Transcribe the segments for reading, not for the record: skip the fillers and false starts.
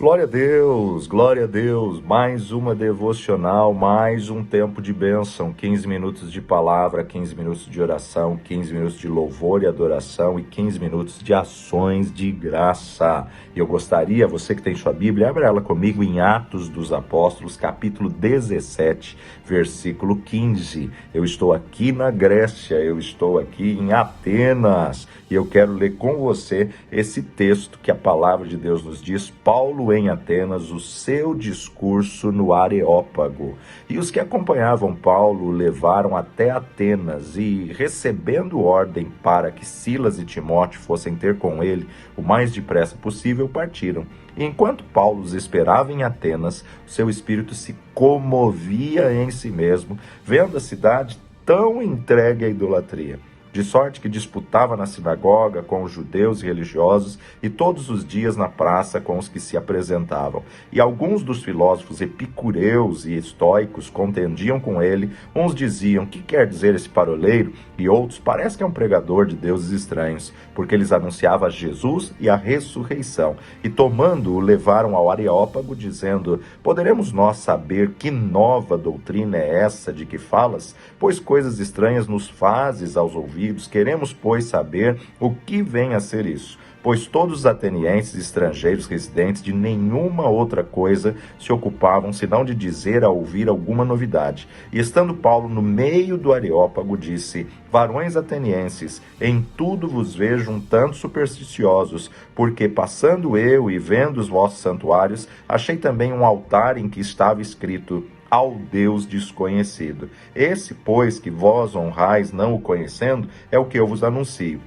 Glória a Deus, mais uma devocional, mais um tempo de bênção, 15 minutos de palavra, 15 minutos de oração, 15 minutos de louvor e adoração e 15 minutos de ações de graça. E eu gostaria, você que tem sua Bíblia, abra ela comigo em Atos dos Apóstolos, capítulo 17, versículo 15. Eu estou aqui na Grécia, eu estou aqui em Atenas e eu quero ler com você esse texto que a palavra de Deus nos diz, Paulo em Atenas, o seu discurso no Areópago. E os que acompanhavam Paulo o levaram até Atenas e, recebendo ordem para que Silas e Timóteo fossem ter com ele o mais depressa possível, partiram. E enquanto Paulo os esperava em Atenas, seu espírito se comovia em si mesmo, vendo a cidade tão entregue à idolatria. De sorte que disputava na sinagoga com os judeus e religiosos e todos os dias na praça com os que se apresentavam. E alguns dos filósofos epicureus e estoicos contendiam com ele, uns diziam, que quer dizer esse paroleiro? E outros, parece que é um pregador de deuses estranhos, porque eles anunciavam Jesus e a ressurreição. E tomando-o, levaram ao Areópago, dizendo, poderemos nós saber que nova doutrina é essa de que falas? Pois coisas estranhas nos fazes aos ouvidos. Queremos, pois, saber o que vem a ser isso. Pois todos os atenienses estrangeiros residentes de nenhuma outra coisa se ocupavam, senão de dizer a ouvir alguma novidade. E estando Paulo no meio do Areópago, disse, varões atenienses, em tudo vos vejo um tanto supersticiosos, porque passando eu e vendo os vossos santuários, achei também um altar em que estava escrito, ao Deus desconhecido. Esse, pois, que vós honrais não o conhecendo, é o que eu vos anuncio.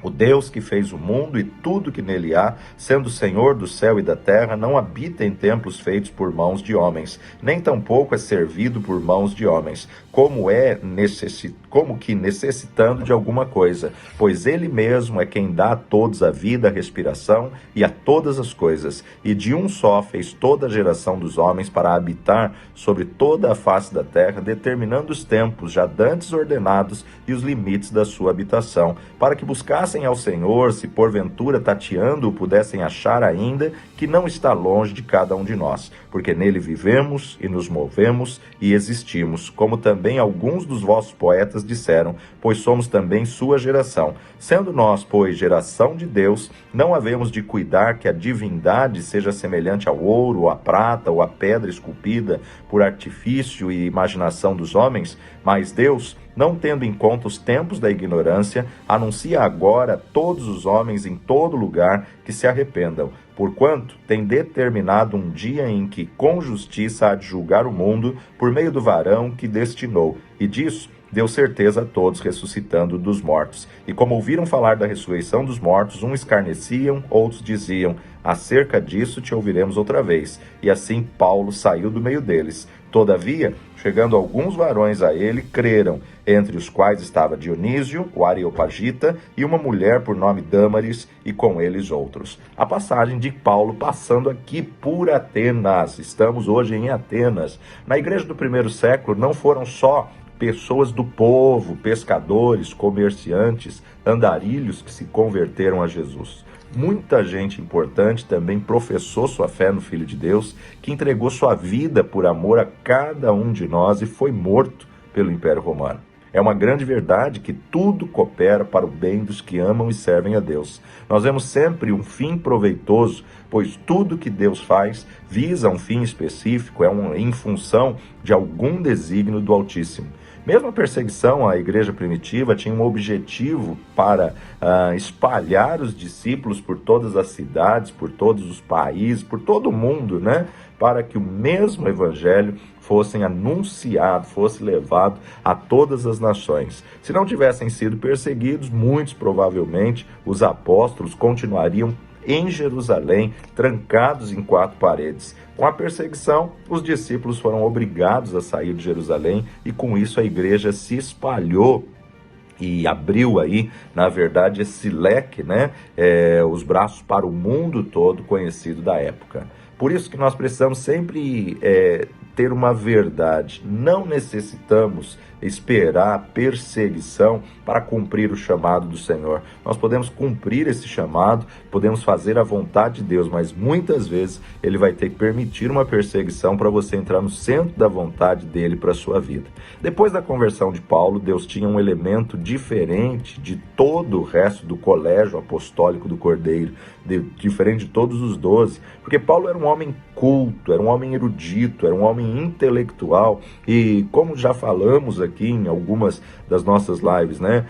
O Deus que fez o mundo e tudo que nele há, sendo Senhor do céu e da terra, não habita em templos feitos por mãos de homens, nem tampouco é servido por mãos de homens, como que necessitando de alguma coisa, pois ele mesmo é quem dá a todos a vida, a respiração e a todas as coisas, e de um só fez toda a geração dos homens para habitar sobre toda a face da terra, determinando os tempos já dantes ordenados e os limites da sua habitação, para que buscassem ao Senhor, se porventura tateando-o pudessem achar ainda que não está longe de cada um de nós, porque nele vivemos e nos movemos e existimos, como também alguns dos vossos poetas disseram, pois somos também sua geração. Sendo nós, pois, geração de Deus, não havemos de cuidar que a divindade seja semelhante ao ouro, ou à prata, ou à pedra esculpida por artifício e imaginação dos homens, mas Deus, não tendo em conta os tempos da ignorância, anuncia agora a todos os homens em todo lugar que se arrependam, porquanto tem determinado um dia em que com justiça há de julgar o mundo por meio do varão que destinou, e disso deu certeza a todos, ressuscitando dos mortos. E como ouviram falar da ressurreição dos mortos, uns escarneciam, outros diziam, acerca disso te ouviremos outra vez. E assim Paulo saiu do meio deles. Todavia, chegando alguns varões a ele, creram, entre os quais estava Dionísio, o Areopagita, e uma mulher por nome Dâmaris, e com eles outros. A passagem de Paulo passando aqui por Atenas. Estamos hoje em Atenas. Na igreja do primeiro século não foram só pessoas do povo, pescadores, comerciantes, andarilhos que se converteram a Jesus. Muita gente importante também professou sua fé no Filho de Deus, que entregou sua vida por amor a cada um de nós e foi morto pelo Império Romano. É uma grande verdade que tudo coopera para o bem dos que amam e servem a Deus. Nós vemos sempre um fim proveitoso, pois tudo que Deus faz visa um fim específico, em função de algum desígnio do Altíssimo. Mesmo a perseguição à igreja primitiva tinha um objetivo para espalhar os discípulos por todas as cidades, por todos os países, por todo o mundo, né? Para que o mesmo evangelho fosse anunciado, fosse levado a todas as nações. Se não tivessem sido perseguidos, muitos provavelmente os apóstolos continuariam em Jerusalém, trancados em 4 paredes. Com a perseguição, os discípulos foram obrigados a sair de Jerusalém e com isso a igreja se espalhou e abriu aí, na verdade, esse leque, né, os braços para o mundo todo conhecido da época. Por isso que nós precisamos sempre ter uma verdade. Não necessitamos esperar perseguição para cumprir o chamado do Senhor. Nós podemos cumprir esse chamado, podemos fazer a vontade de Deus, mas muitas vezes Ele vai ter que permitir uma perseguição para você entrar no centro da vontade dEle para a sua vida. Depois da conversão de Paulo, Deus tinha um elemento diferente de todo o resto do colégio apostólico do Cordeiro, diferente de todos os 12, porque Paulo era um homem culto, era um homem erudito, era um homem intelectual, e como já falamos aqui em algumas das nossas lives, né,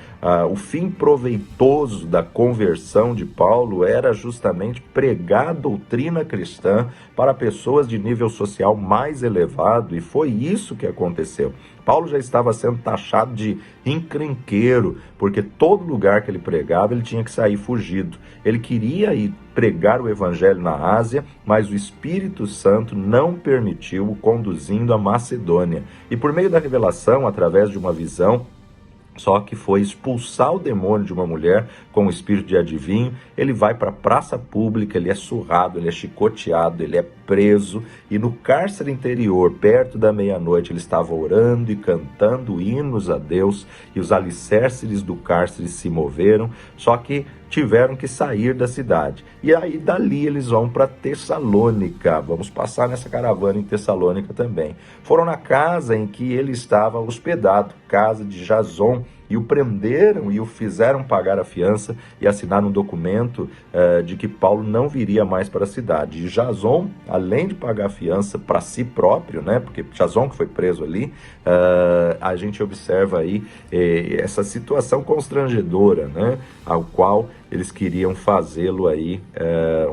o fim proveitoso da conversão de Paulo era justamente pregar a doutrina cristã para pessoas de nível social mais elevado, e foi isso que aconteceu. Paulo já estava sendo taxado de encrenqueiro, porque todo lugar que ele pregava, ele tinha que sair fugido. Ele queria ir pregar o evangelho na Ásia, mas o Espírito Santo não permitiu, conduzindo a Macedônia. E por meio da revelação, através de uma visão, só que foi expulsar o demônio de uma mulher com o espírito de adivinho, ele vai para a praça pública, ele é surrado, ele é chicoteado, ele é preso, e no cárcere interior, perto da meia-noite, ele estava orando e cantando hinos a Deus, e os alicerces do cárcere se moveram, só que tiveram que sair da cidade. E aí dali eles vão para Tessalônica. Vamos passar nessa caravana em Tessalônica também. Foram na casa em que ele estava hospedado, casa de Jason, e o prenderam e o fizeram pagar a fiança e assinar um documento de que Paulo não viria mais para a cidade. E Jason, além de pagar a fiança para si próprio, né, porque Jason que foi preso ali, a gente observa aí essa situação constrangedora, né, ao qual eles queriam fazê-lo aí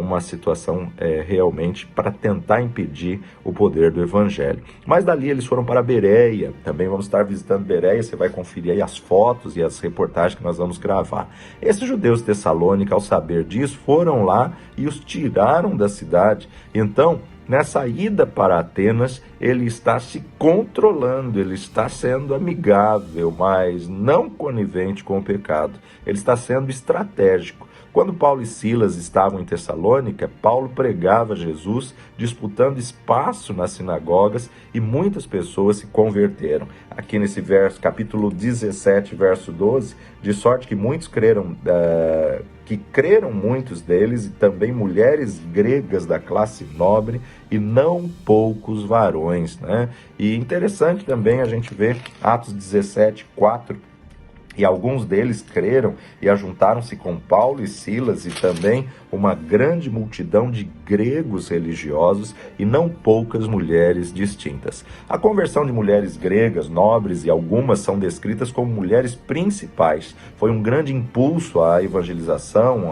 uma situação realmente para tentar impedir o poder do evangelho. Mas dali eles foram para Bereia, também vamos estar visitando Bereia, você vai conferir aí as fotos e as reportagens que nós vamos gravar. Esses judeus de Tessalônica, ao saber disso, foram lá e os tiraram da cidade. Então, nessa ida para Atenas, ele está se controlando, ele está sendo amigável, mas não conivente com o pecado. Ele está sendo estratégico. Quando Paulo e Silas estavam em Tessalônica, Paulo pregava Jesus, disputando espaço nas sinagogas, e muitas pessoas se converteram. Aqui nesse verso, capítulo 17, verso 12, de sorte que muitos creram, muitos deles, e também mulheres gregas da classe nobre, e não poucos varões, né? E interessante também a gente ver Atos 17, 4, e alguns deles creram e ajuntaram-se com Paulo e Silas, e também uma grande multidão de gregos religiosos e não poucas mulheres distintas. A conversão de mulheres gregas, nobres, e algumas são descritas como mulheres principais, foi um grande impulso à evangelização,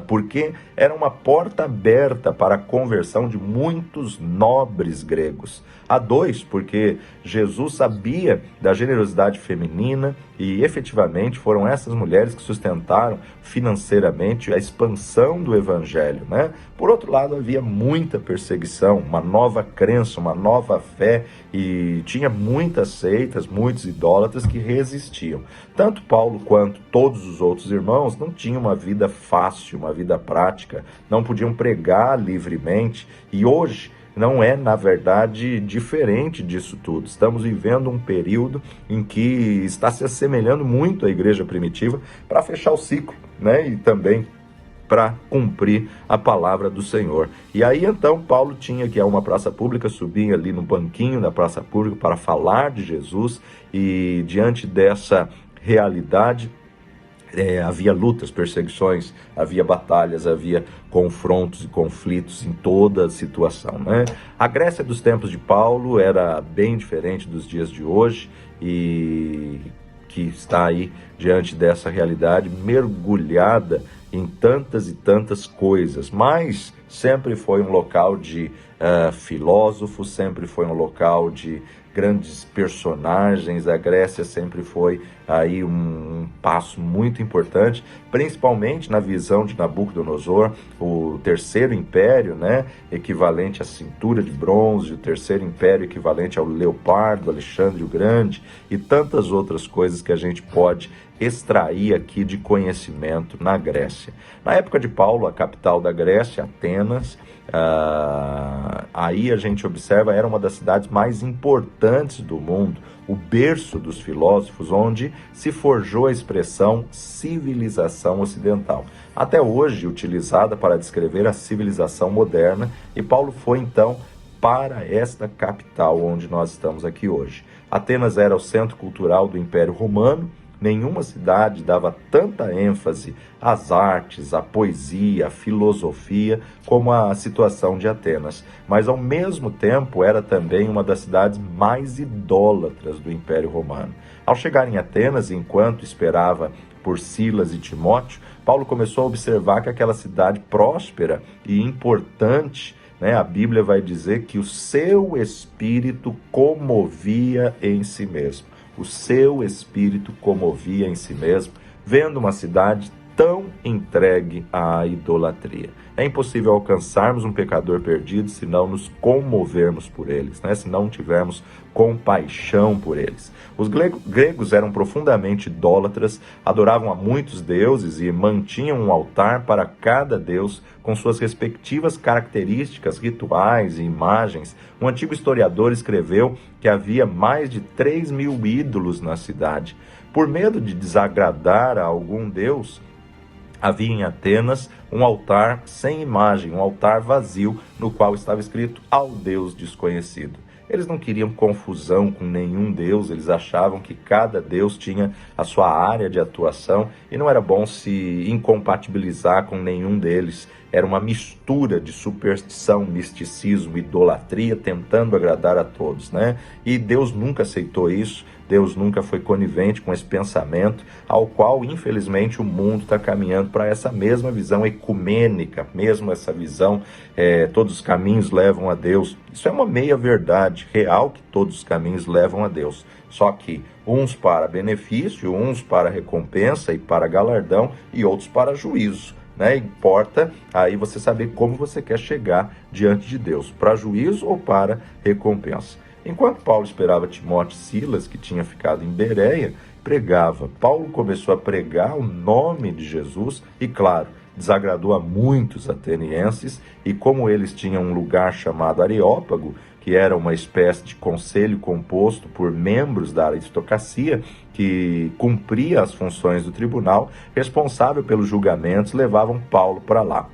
porque era uma porta aberta para a conversão de muitos nobres gregos. A 2, porque Jesus sabia da generosidade feminina e efetivamente foram essas mulheres que sustentaram financeiramente a expansão do evangelho, né? Por outro lado, havia muita perseguição, uma nova crença, uma nova fé, e tinha muitas seitas, muitos idólatras que resistiam. Tanto Paulo quanto todos os outros irmãos não tinham uma vida fácil, uma vida prática, não podiam pregar livremente, e hoje não é, na verdade, diferente disso tudo. Estamos vivendo um período em que está se assemelhando muito à igreja primitiva para fechar o ciclo, né? E também para cumprir a palavra do Senhor. E aí, então, Paulo tinha que ir a uma praça pública, subir ali no banquinho da praça pública para falar de Jesus, e diante dessa realidade, havia lutas, perseguições, havia batalhas, havia confrontos e conflitos em toda a situação, né? A Grécia dos tempos de Paulo era bem diferente dos dias de hoje, e que está aí diante dessa realidade, mergulhada em tantas e tantas coisas, mas sempre foi um local de filósofos, sempre foi um local de grandes personagens. A Grécia sempre foi aí um passo muito importante, principalmente na visão de Nabucodonosor, o terceiro império, né, equivalente à cintura de bronze, o terceiro império equivalente ao leopardo, Alexandre o Grande, e tantas outras coisas que a gente pode extrair aqui de conhecimento na Grécia. Na época de Paulo, a capital da Grécia, Atenas, Atenas. Aí a gente observa, era uma das cidades mais importantes do mundo, o berço dos filósofos, onde se forjou a expressão civilização ocidental, até hoje utilizada para descrever a civilização moderna, e Paulo foi então para esta capital onde nós estamos aqui hoje. Atenas era o centro cultural do Império Romano. Nenhuma cidade dava tanta ênfase às artes, à poesia, à filosofia, como a situação de Atenas. Mas, ao mesmo tempo, era também uma das cidades mais idólatras do Império Romano. Ao chegar em Atenas, enquanto esperava por Silas e Timóteo, Paulo começou a observar que aquela cidade próspera e importante, a Bíblia vai dizer que o seu espírito comovia em si mesmo. O seu espírito comovia em si mesmo, vendo uma cidade tão entregue à idolatria. É impossível alcançarmos um pecador perdido se não nos comovermos por eles, se não tivermos compaixão por eles. Os gregos eram profundamente idólatras, adoravam a muitos deuses e mantinham um altar para cada deus com suas respectivas características, rituais e imagens. Um antigo historiador escreveu que havia mais de 3.000 ídolos na cidade. Por medo de desagradar a algum deus, havia em Atenas um altar sem imagem, um altar vazio, no qual estava escrito ao Deus desconhecido. Eles não queriam confusão com nenhum deus, eles achavam que cada deus tinha a sua área de atuação e não era bom se incompatibilizar com nenhum deles. Era uma mistura de superstição, misticismo, idolatria, tentando agradar a todos, E Deus nunca aceitou isso. Deus nunca foi conivente com esse pensamento, ao qual, infelizmente, o mundo está caminhando para essa mesma visão ecumênica, mesmo essa visão, todos os caminhos levam a Deus. Isso é uma meia-verdade real, que todos os caminhos levam a Deus. Só que uns para benefício, uns para recompensa e para galardão, e outros para juízo. Importa aí você saber como você quer chegar diante de Deus, para juízo ou para recompensa. Enquanto Paulo esperava Timóteo e Silas, que tinha ficado em Bereia, pregava. Paulo começou a pregar o nome de Jesus e, claro, desagradou a muitos atenienses, e como eles tinham um lugar chamado Areópago, que era uma espécie de conselho composto por membros da aristocracia, que cumpria as funções do tribunal, responsável pelos julgamentos, levavam Paulo para lá.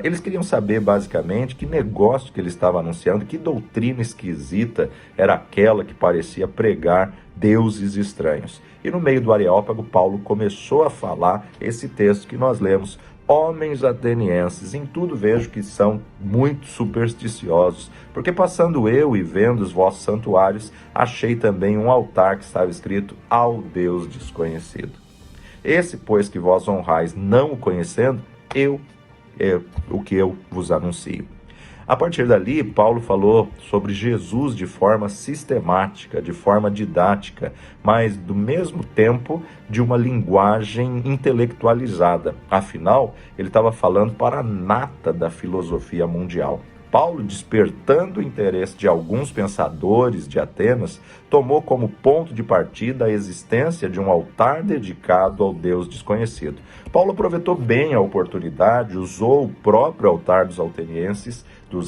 Eles queriam saber, basicamente, que negócio que ele estava anunciando, que doutrina esquisita era aquela que parecia pregar deuses estranhos. E no meio do Areópago, Paulo começou a falar esse texto que nós lemos: homens atenienses, em tudo vejo que são muito supersticiosos, porque passando eu e vendo os vossos santuários, achei também um altar que estava escrito ao Deus desconhecido. Esse, pois, que vós honrais não o conhecendo, é o que eu vos anuncio. A partir dali, Paulo falou sobre Jesus de forma sistemática, de forma didática, mas do mesmo tempo de uma linguagem intelectualizada. Afinal, ele estava falando para a nata da filosofia mundial. Paulo, despertando o interesse de alguns pensadores de Atenas, tomou como ponto de partida a existência de um altar dedicado ao Deus desconhecido. Paulo aproveitou bem a oportunidade, usou o próprio altar dos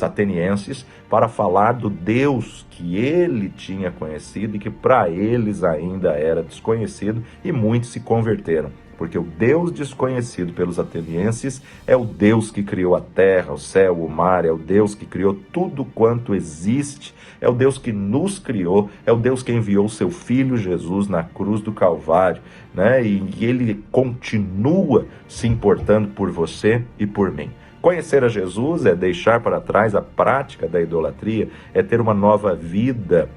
atenienses, para falar do Deus que ele tinha conhecido e que para eles ainda era desconhecido, e muitos se converteram. Porque o Deus desconhecido pelos atenienses é o Deus que criou a terra, o céu, o mar, é o Deus que criou tudo quanto existe, é o Deus que nos criou, é o Deus que enviou seu Filho Jesus na cruz do Calvário, E ele continua se importando por você e por mim. Conhecer a Jesus é deixar para trás a prática da idolatria, é ter uma nova vida.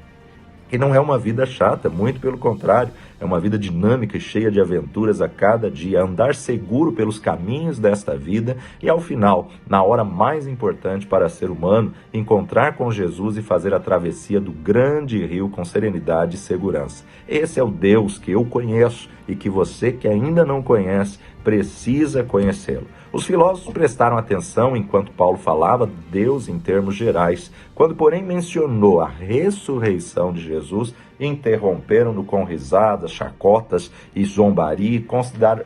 E não é uma vida chata, muito pelo contrário, é uma vida dinâmica e cheia de aventuras a cada dia, andar seguro pelos caminhos desta vida e, ao final, na hora mais importante para ser humano, encontrar com Jesus e fazer a travessia do grande rio com serenidade e segurança. Esse é o Deus que eu conheço e que você que ainda não conhece precisa conhecê-lo. Os filósofos prestaram atenção enquanto Paulo falava de Deus em termos gerais. Quando, porém, mencionou a ressurreição de Jesus, interromperam-no com risadas, chacotas e zombaria e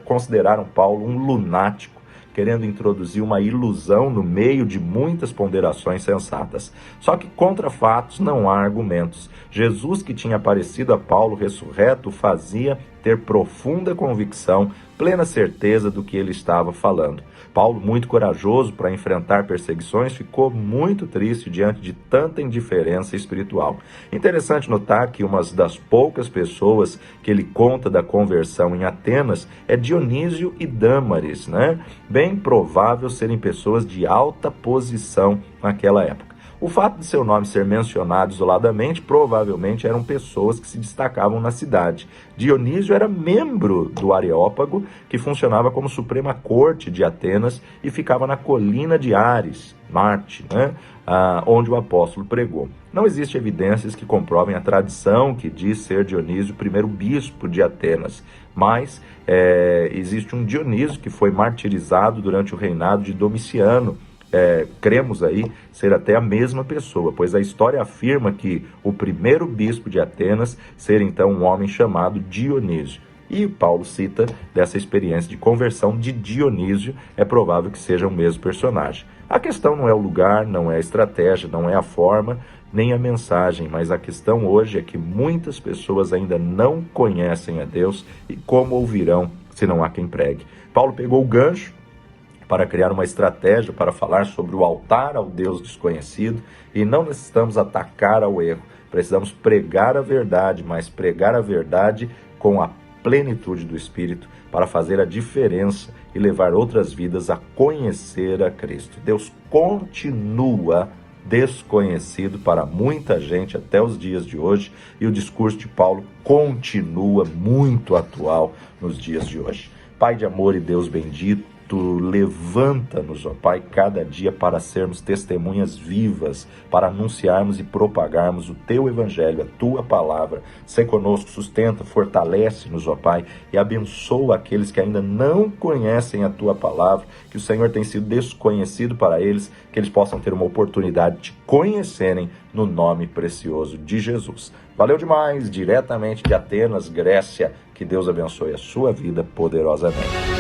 consideraram Paulo um lunático. querendo introduzir uma ilusão no meio de muitas ponderações sensatas. Só que contra fatos não há argumentos. Jesus, que tinha aparecido a Paulo ressurreto, fazia ter profunda convicção, plena certeza do que ele estava falando. Paulo, muito corajoso para enfrentar perseguições, ficou muito triste diante de tanta indiferença espiritual. Interessante notar que uma das poucas pessoas que ele conta da conversão em Atenas é Dionísio e Dâmaris, né? Bem provável serem pessoas de alta posição naquela época. O fato de seu nome ser mencionado isoladamente, provavelmente eram pessoas que se destacavam na cidade. Dionísio era membro do Areópago, que funcionava como suprema corte de Atenas e ficava na colina de Ares, Marte, né? Onde o apóstolo pregou. Não existe evidências que comprovem a tradição que diz ser Dionísio o primeiro bispo de Atenas, mas existe um Dionísio que foi martirizado durante o reinado de Domiciano. Cremos aí ser até a mesma pessoa, pois a história afirma que o primeiro bispo de Atenas ser então um homem chamado Dionísio. E Paulo cita dessa experiência de conversão de Dionísio, é provável que seja o mesmo personagem. A questão não é o lugar, não é a estratégia, não é a forma, nem a mensagem, mas a questão hoje é que muitas pessoas ainda não conhecem a Deus e como ouvirão se não há quem pregue. Paulo pegou o gancho para criar uma estratégia para falar sobre o altar ao Deus desconhecido, e não necessitamos atacar ao erro, precisamos pregar a verdade, mas pregar a verdade com a plenitude do Espírito para fazer a diferença e levar outras vidas a conhecer a Cristo. Deus continua desconhecido para muita gente até os dias de hoje, e o discurso de Paulo continua muito atual nos dias de hoje. Pai de amor e Deus bendito, levanta-nos, ó Pai, cada dia para sermos testemunhas vivas, para anunciarmos e propagarmos o Teu Evangelho, a Tua Palavra. Sê conosco, sustenta, fortalece-nos, ó Pai, e abençoa aqueles que ainda não conhecem a Tua Palavra, que o Senhor tem sido desconhecido para eles, que eles possam ter uma oportunidade de conhecerem no nome precioso de Jesus. Valeu demais, diretamente de Atenas, Grécia. Que Deus abençoe a sua vida poderosamente.